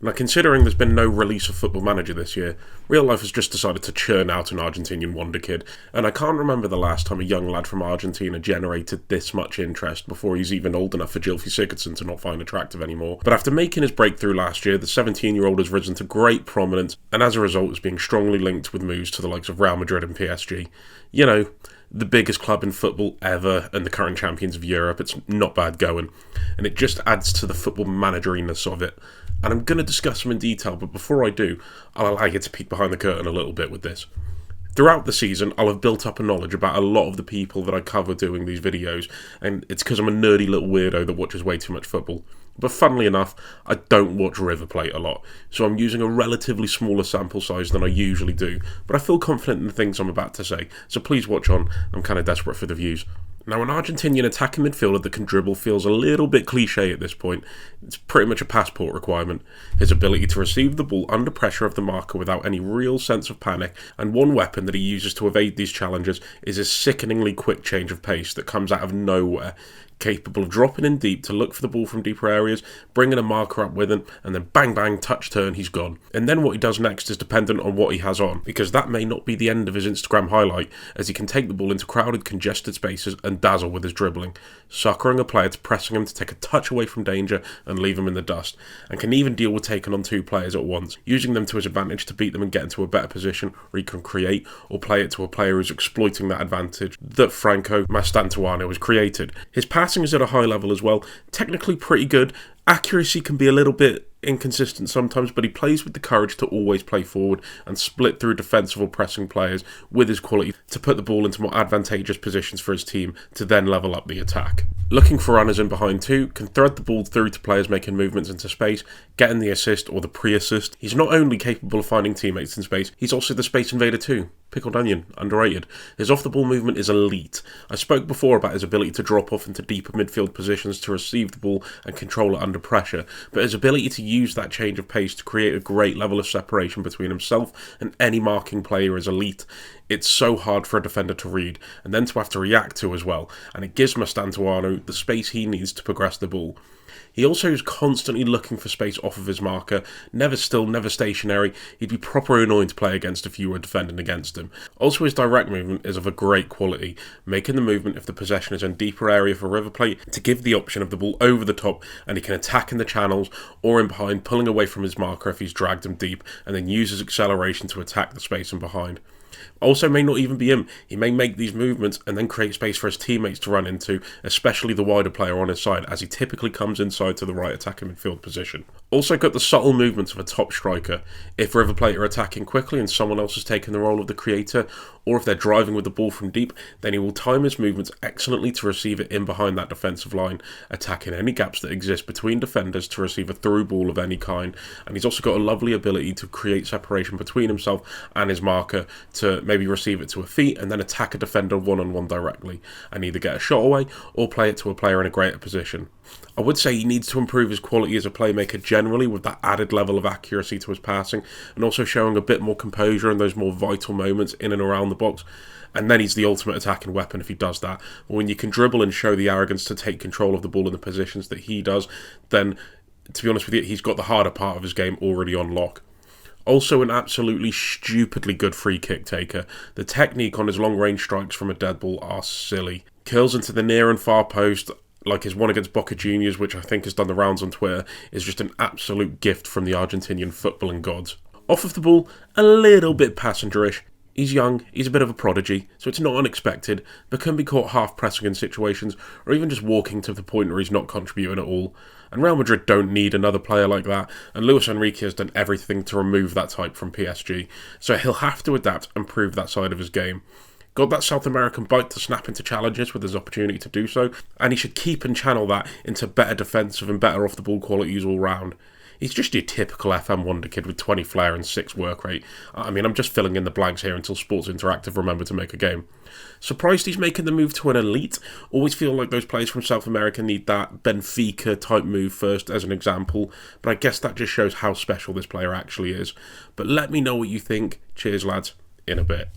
Now, considering there's been no release of Football Manager this year, Real Life has just decided to churn out an Argentinian Wonderkid, and I can't remember the last time a young lad from Argentina generated this much interest before he's even old enough for Gylfi Sigurdsson to not find attractive anymore. But after making his breakthrough last year, the 17-year-old has risen to great prominence, and as a result is being strongly linked with moves to the likes of Real Madrid and PSG. You know, the biggest club in football ever and the current champions of Europe. It's not bad going, and it just adds to the football manageriness of it. And I'm going to discuss them in detail, but before I do, I'll allow you to peek behind the curtain a little bit with this. Throughout the season, I'll have built up a knowledge about a lot of the people that I cover doing these videos, and it's because I'm a nerdy little weirdo that watches way too much football. But funnily enough, I don't watch River Plate a lot, so I'm using a relatively smaller sample size than I usually do, but I feel confident in the things I'm about to say, so please watch on. I'm kind of desperate for the views. Now, an Argentinian attacking midfielder that can dribble feels a little bit cliche at this point. It's pretty much a passport requirement. His ability to receive the ball under pressure of the marker without any real sense of panic, and one weapon that he uses to evade these challenges is his sickeningly quick change of pace that comes out of nowhere, capable of dropping in deep to look for the ball from deeper areas, bringing a marker up with him, and then bang bang, touch turn, he's gone. And then what he does next is dependent on what he has on, because that may not be the end of his Instagram highlight, as he can take the ball into crowded, congested spaces and dazzle with his dribbling, suckering a player to pressing him to take a touch away from danger and leave him in the dust, and can even deal with taking on two players at once, using them to his advantage to beat them and get into a better position where he can create or play it to a player who's exploiting that advantage that Franco Mastantuono has created. His passing is at a high level as well, technically pretty good. Accuracy can be a little bit inconsistent sometimes, but he plays with the courage to always play forward and split through defensive or pressing players with his quality to put the ball into more advantageous positions for his team to then level up the attack. Looking for runners in behind too, can thread the ball through to players making movements into space, getting the assist or the pre-assist. He's not only capable of finding teammates in space, he's also the space invader too. Pickled onion, underrated. His off-the-ball movement is elite. I spoke before about his ability to drop off into deeper midfield positions to receive the ball and control it under pressure, but his ability to use that change of pace to create a great level of separation between himself and any marking player is elite. It's so hard for a defender to read, and then to have to react to as well, and it gives Mastantuono the space he needs to progress the ball. He also is constantly looking for space off of his marker, never still, never stationary. He'd be proper annoying to play against if you were defending against him. Also, his direct movement is of a great quality, making the movement if the possession is in deeper area for River Plate to give the option of the ball over the top, and he can attack in the channels or in behind, pulling away from his marker if he's dragged him deep, and then use his acceleration to attack the space in behind. Also may not even be him. He may make these movements and then create space for his teammates to run into, especially the wider player on his side, as he typically comes inside to the right attacking midfield position. Also got the subtle movements of a top striker. If River Plate are attacking quickly and someone else is taking the role of the creator, or if they're driving with the ball from deep, then he will time his movements excellently to receive it in behind that defensive line, attacking any gaps that exist between defenders to receive a through ball of any kind. And he's also got a lovely ability to create separation between himself and his marker to maybe receive it to a feet and then attack a defender one-on-one directly and either get a shot away or play it to a player in a greater position. I would say he needs to improve his quality as a playmaker generally, with that added level of accuracy to his passing and also showing a bit more composure in those more vital moments in and around the box. And then he's the ultimate attacking weapon if he does that. But when you can dribble and show the arrogance to take control of the ball in the positions that he does, then to be honest with you, he's got the harder part of his game already on lock. Also an absolutely stupidly good free kick taker. The technique on his long range strikes from a dead ball are silly. Curls into the near and far post, like his one against Boca Juniors, which I think has done the rounds on Twitter, is just an absolute gift from the Argentinian footballing gods. Off of the ball, a little bit passengerish. He's young, he's a bit of a prodigy, so it's not unexpected, but can be caught half-pressing in situations, or even just walking to the point where he's not contributing at all. And Real Madrid don't need another player like that, and Luis Enrique has done everything to remove that type from PSG, so he'll have to adapt and prove that side of his game. Got that South American bite to snap into challenges with his opportunity to do so, and he should keep and channel that into better defensive and better off-the-ball qualities all round. He's just your typical FM Wonderkid with 20 flair and 6 work rate. I mean, I'm just filling in the blanks here until Sports Interactive remember to make a game. Surprised he's making the move to an elite. Always feel like those players from South America need that Benfica type move first as an example, but I guess that just shows how special this player actually is. But let me know what you think. Cheers lads, in a bit.